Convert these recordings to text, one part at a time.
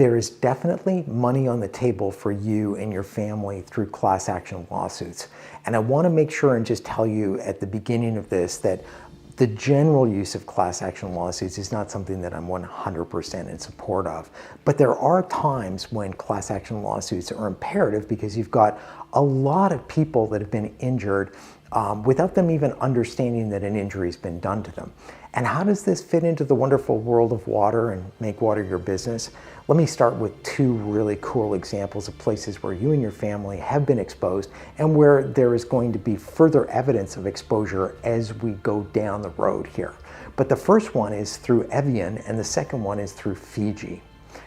There is definitely money on the table for you and your family through class action lawsuits. And I want to make sure and just tell you at the beginning of this that the general use of class action lawsuits is not something that I'm 100% in support of. But there are times when class action lawsuits are imperative because you've got a lot of people that have been injured without them even understanding that an injury has been done to them. And how does this fit into the wonderful world of water and make water your business? Let me start with two really cool examples of places where you and your family have been exposed and where there is going to be further evidence of exposure as we go down the road here. But the first one is through Evian and the second one is through Fiji.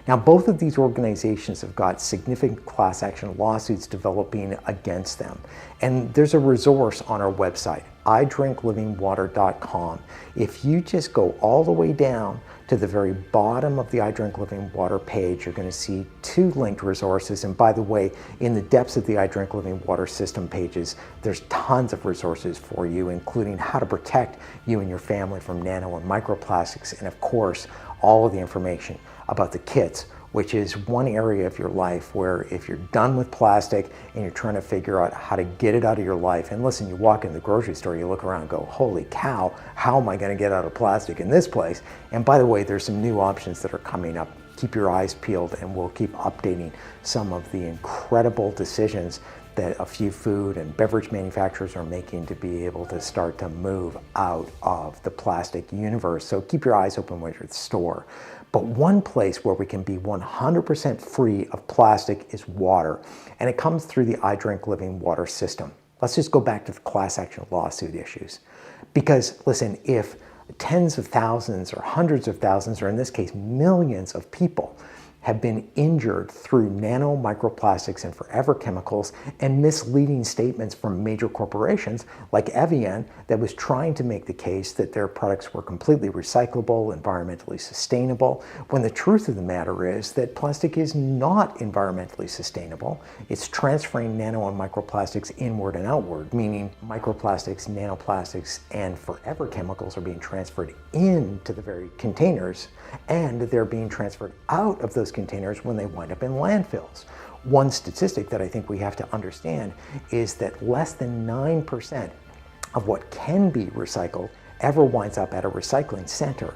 Now, both of these organizations have got significant class action lawsuits developing against them. And there's a resource on our website, idrinklivingwater.com. If you just go all the way down to the very bottom of the I Drink Living Water page, you're going to see two linked resources. And by the way, in the depths of the I Drink Living Water system pages, there's tons of resources for you, including how to protect you and your family from nano and microplastics, and of course, all of the information about the kits, which is one area of your life where if you're done with plastic and you're trying to figure out how to get it out of your life, and listen, you walk in the grocery store, you look around and go, holy cow, how am I going to get out of plastic in this place? And by the way, there's some new options that are coming up. Keep your eyes peeled and we'll keep updating some of the incredible decisions that a few food and beverage manufacturers are making to be able to start to move out of the plastic universe. So keep your eyes open when you're at the store. But one place where we can be 100% free of plastic is water, and it comes through the I Drink Living Water system. Let's just go back to the class action lawsuit issues. Because listen, if tens of thousands or hundreds of thousands, or in this case, millions of people have been injured through nano, microplastics, and forever chemicals and misleading statements from major corporations like Evian that was trying to make the case that their products were completely recyclable, environmentally sustainable, when the truth of the matter is that plastic is not environmentally sustainable. It's transferring nano and microplastics inward and outward, meaning microplastics, nanoplastics, and forever chemicals are being transferred into the very containers, and they're being transferred out of those containers when they wind up in landfills. One statistic that I think we have to understand is that less than 9% of what can be recycled ever winds up at a recycling center.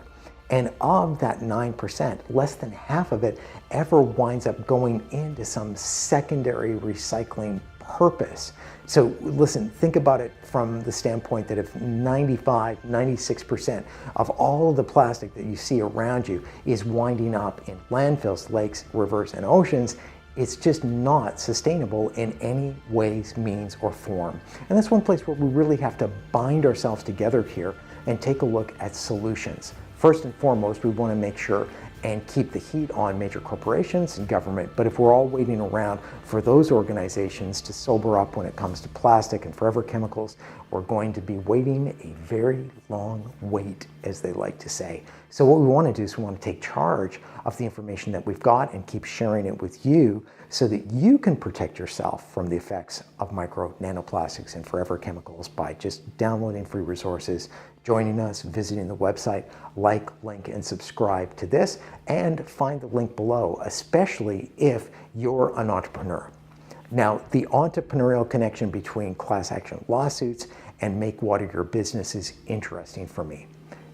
And of that 9%, less than half of it ever winds up going into some secondary recycling purpose. So listen, think about it from the standpoint that if 95, 96% of all of the plastic that you see around you is winding up in landfills, lakes, rivers, and oceans, it's just not sustainable in any ways, means, or form. And that's one place where we really have to bind ourselves together here and take a look at solutions. First and foremost, we want to make sure and keep the heat on major corporations and government. But if we're all waiting around for those organizations to sober up when it comes to plastic and forever chemicals, we're going to be waiting a very long wait, as they like to say. So what we want to do is we want to take charge of the information that we've got and keep sharing it with you so that you can protect yourself from the effects of micro nanoplastics and forever chemicals by just downloading free resources, joining us, visiting the website, like, link, and subscribe to this, and find the link below, especially if you're an entrepreneur. Now, the entrepreneurial connection between class action lawsuits and make water your business is interesting for me.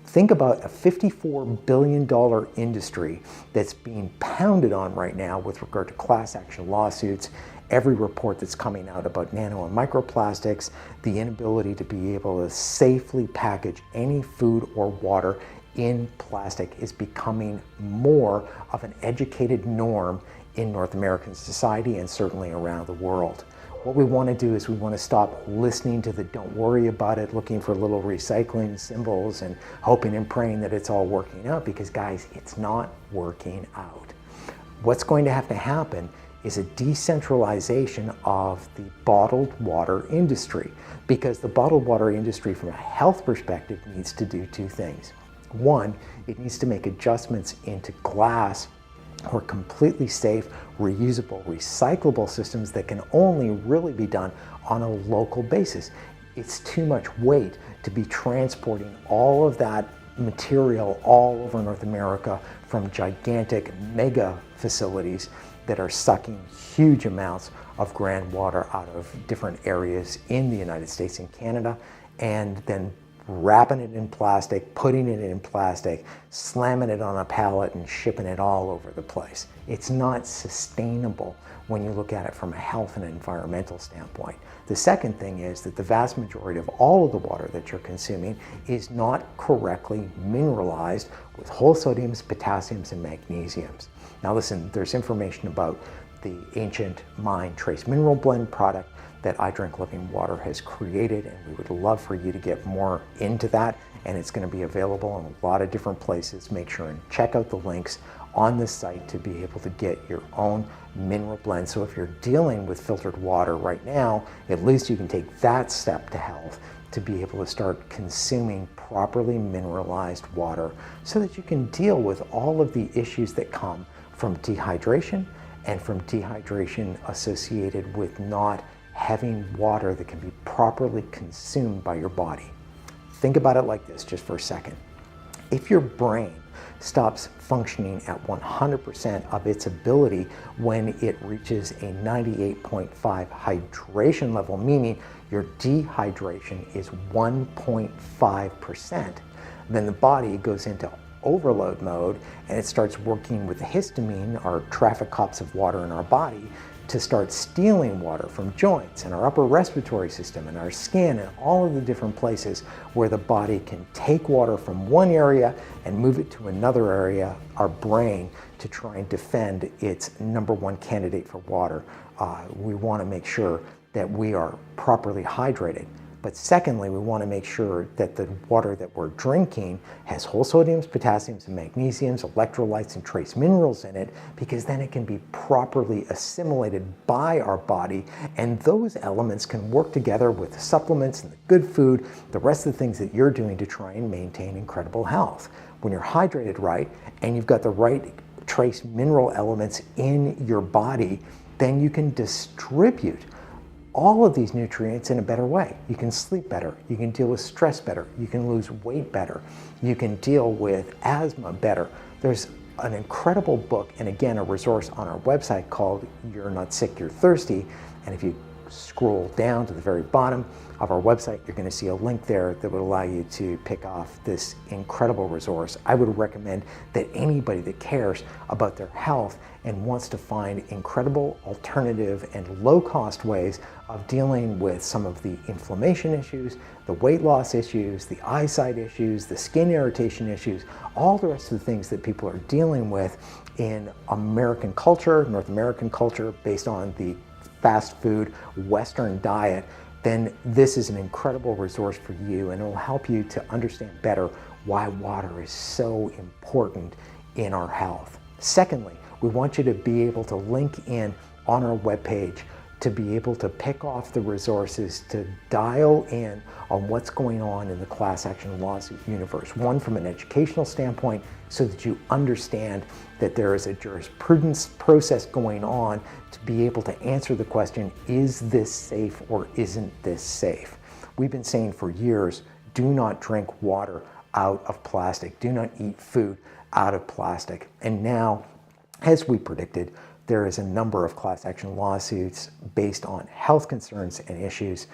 Think about a $54 billion industry that's being pounded on right now with regard to class action lawsuits, every report that's coming out about nano and microplastics, the inability to be able to safely package any food or water in plastic is becoming more of an educated norm in North American society and certainly around the world. What we want to do is we want to stop listening to the don't worry about it, looking for little recycling symbols and hoping and praying that it's all working out, because guys, it's not working out. What's going to have to happen is a decentralization of the bottled water industry, because the bottled water industry from a health perspective needs to do two things. One, it needs to make adjustments into glass or completely safe, reusable, recyclable systems that can only really be done on a local basis. It's too much weight to be transporting all of that material all over North America from gigantic mega facilities that are sucking huge amounts of groundwater out of different areas in the United States and Canada, and then wrapping it in plastic, putting it in plastic, slamming it on a pallet and shipping it all over the place. It's not sustainable when you look at it from a health and environmental standpoint. The second thing is that the vast majority of all of the water that you're consuming is not correctly mineralized with whole sodiums, potassiums, and magnesiums. Now listen, there's information about the Ancient Mind Trace Mineral Blend product that I Drink Living Water has created, and we would love for you to get more into that, and it's going to be available in a lot of different places. Make sure and check out the links on the site to be able to get your own mineral blend. So if you're dealing with filtered water right now, at least you can take that step to health, to be able to start consuming properly mineralized water so that you can deal with all of the issues that come from dehydration, and from dehydration associated with not having water that can be properly consumed by your body. Think about it like this just for a second. If your brain stops functioning at 100% of its ability when it reaches a 98.5 hydration level, meaning your dehydration is 1.5%, then the body goes into overload mode and it starts working with the histamine, our traffic cops of water in our body, to start stealing water from joints and our upper respiratory system and our skin and all of the different places where the body can take water from one area and move it to another area, our brain, to try and defend its number one candidate for water. We want to make sure that we are properly hydrated. But secondly, we want to make sure that the water that we're drinking has whole sodiums, potassiums, and magnesiums, electrolytes, and trace minerals in it, because then it can be properly assimilated by our body, and those elements can work together with the supplements and the good food, the rest of the things that you're doing to try and maintain incredible health. When you're hydrated right, and you've got the right trace mineral elements in your body, then you can distribute all of these nutrients in a better way. You can sleep better, you can deal with stress better, you can lose weight better, you can deal with asthma better. There's an incredible book, and again, a resource on our website called You're Not Sick, You're Thirsty. And if you scroll down to the very bottom of our website, you're going to see a link there that would allow you to pick off this incredible resource. I would recommend that anybody that cares about their health and wants to find incredible alternative and low-cost ways of dealing with some of the inflammation issues, the weight loss issues, the eyesight issues, the skin irritation issues, all the rest of the things that people are dealing with in American culture, North American culture, based on the fast food Western diet, then this is an incredible resource for you, and it will help you to understand better why water is so important in our health. Secondly, we want you to be able to link in on our webpage to be able to pick off the resources to dial in on what's going on in the class action lawsuit universe. One, from an educational standpoint, so that you understand that there is a jurisprudence process going on to be able to answer the question, is this safe or isn't this safe? We've been saying for years, do not drink water out of plastic. Do not eat food out of plastic. And now, as we predicted, there is a number of class action lawsuits based on health concerns and issues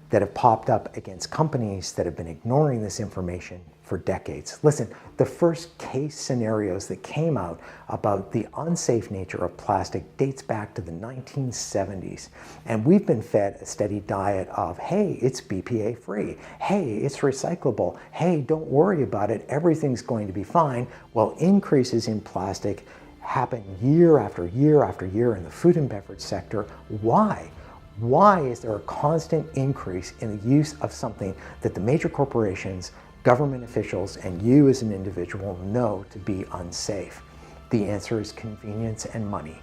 that have popped up against companies that have been ignoring this information for decades. Listen, the first case scenarios that came out about the unsafe nature of plastic dates back to the 1970s. And we've been fed a steady diet of, hey, it's BPA free. Hey, it's recyclable. Hey, don't worry about it. Everything's going to be fine. Well, increases in plastic happen year after year after year in the food and beverage sector. Why? Why is there a constant increase in the use of something that the major corporations, government officials, and you as an individual know to be unsafe? The answer is convenience and money.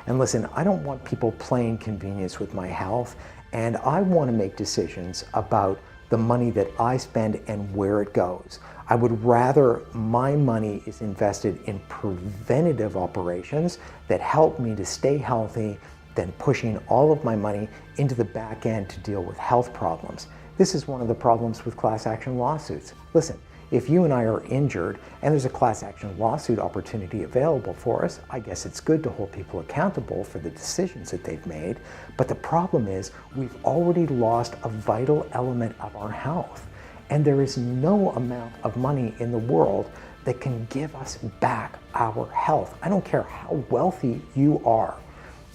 And listen, I don't want people playing convenience with my health, and I want to make decisions about the money that I spend and where it goes. I would rather my money is invested in preventative operations that help me to stay healthy than pushing all of my money into the back end to deal with health problems. This is one of the problems with class action lawsuits. Listen, if you and I are injured and there's a class action lawsuit opportunity available for us, I guess it's good to hold people accountable for the decisions that they've made. But the problem is we've already lost a vital element of our health. And there is no amount of money in the world that can give us back our health. I don't care how wealthy you are.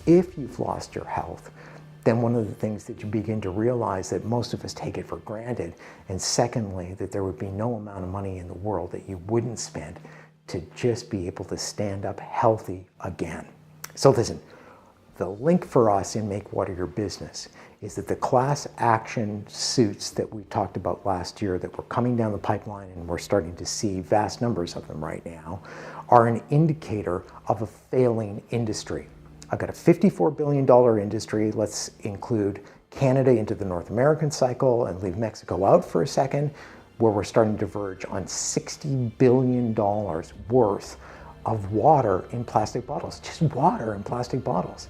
If you've lost your health, then one of the things that you begin to realize that most of us take it for granted, and secondly, that there would be no amount of money in the world that you wouldn't spend to just be able to stand up healthy again. So listen, the link for us in Make Water Your Business is that the class action suits that we talked about last year that were coming down the pipeline, and we're starting to see vast numbers of them right now, are an indicator of a failing industry. I've got a $54 billion industry. Let's include Canada into the North American cycle and leave Mexico out for a second, where we're starting to verge on $60 billion worth of water in plastic bottles, just water in plastic bottles.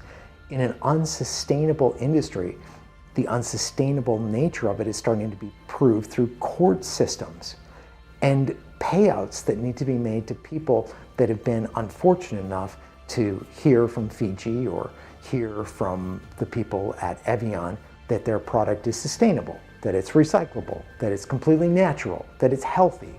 In an unsustainable industry, the unsustainable nature of it is starting to be proved through court systems and payouts that need to be made to people that have been unfortunate enough to hear from Fiji or hear from the people at Evian that their product is sustainable, that it's recyclable, that it's completely natural, that it's healthy.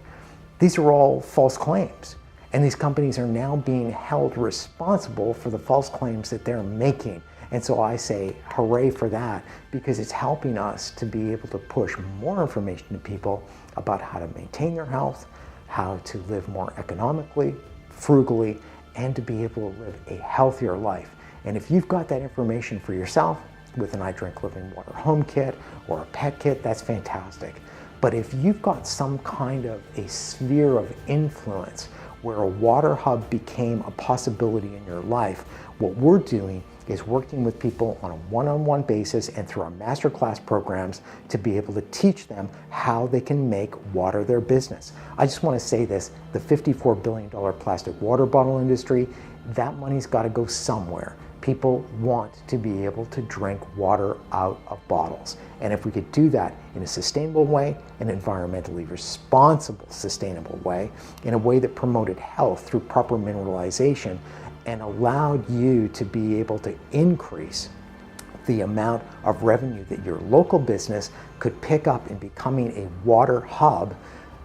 These are all false claims. And these companies are now being held responsible for the false claims that they're making. And so I say hooray for that, because it's helping us to be able to push more information to people about how to maintain their health, how to live more economically, frugally, and to be able to live a healthier life. And if you've got that information for yourself with an I Drink Living Water home kit or a pet kit, that's fantastic. But if you've got some kind of a sphere of influence where a water hub became a possibility in your life, what we're doing is working with people on a one-on-one basis and through our masterclass programs to be able to teach them how they can make water their business. I just want to say this, the $54 billion plastic water bottle industry, that money's got to go somewhere. People want to be able to drink water out of bottles. And if we could do that in a sustainable way, an environmentally responsible, sustainable way, in a way that promoted health through proper mineralization and allowed you to be able to increase the amount of revenue that your local business could pick up in becoming a water hub,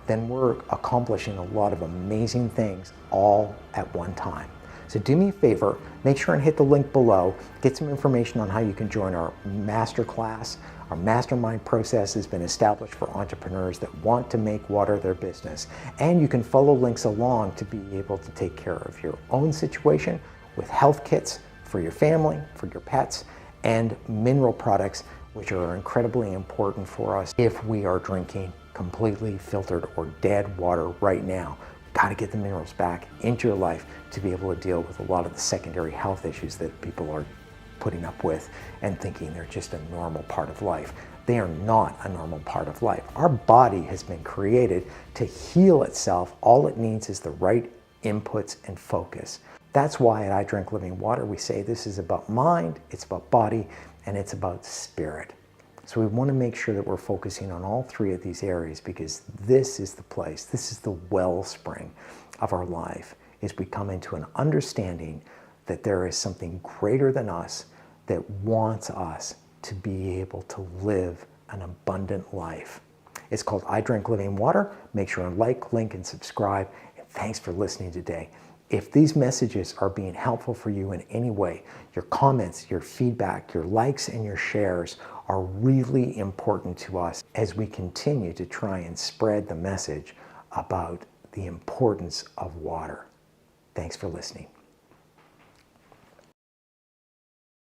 then we're accomplishing a lot of amazing things all at one time. So do me a favor, make sure and hit the link below, get some information on how you can join our masterclass. Our mastermind process has been established for entrepreneurs that want to make water their business. And you can follow links along to be able to take care of your own situation with health kits for your family, for your pets, and mineral products, which are incredibly important for us if we are drinking completely filtered or dead water right now. Got to get the minerals back into your life to be able to deal with a lot of the secondary health issues that people are putting up with and thinking they're just a normal part of life. They are not a normal part of life. Our body has been created to heal itself. All it needs is the right inputs and focus. That's why at I Drink Living Water we say this is about mind, it's about body, and it's about spirit. So we want to make sure that we're focusing on all three of these areas, because this is the place, this is the wellspring of our life, is we come into an understanding that there is something greater than us that wants us to be able to live an abundant life. It's called I Drink Living Water. Make sure and like, link, and subscribe. And thanks for listening today. If these messages are being helpful for you in any way, your comments, your feedback, your likes, and your shares are really important to us as we continue to try and spread the message about the importance of water. Thanks for listening.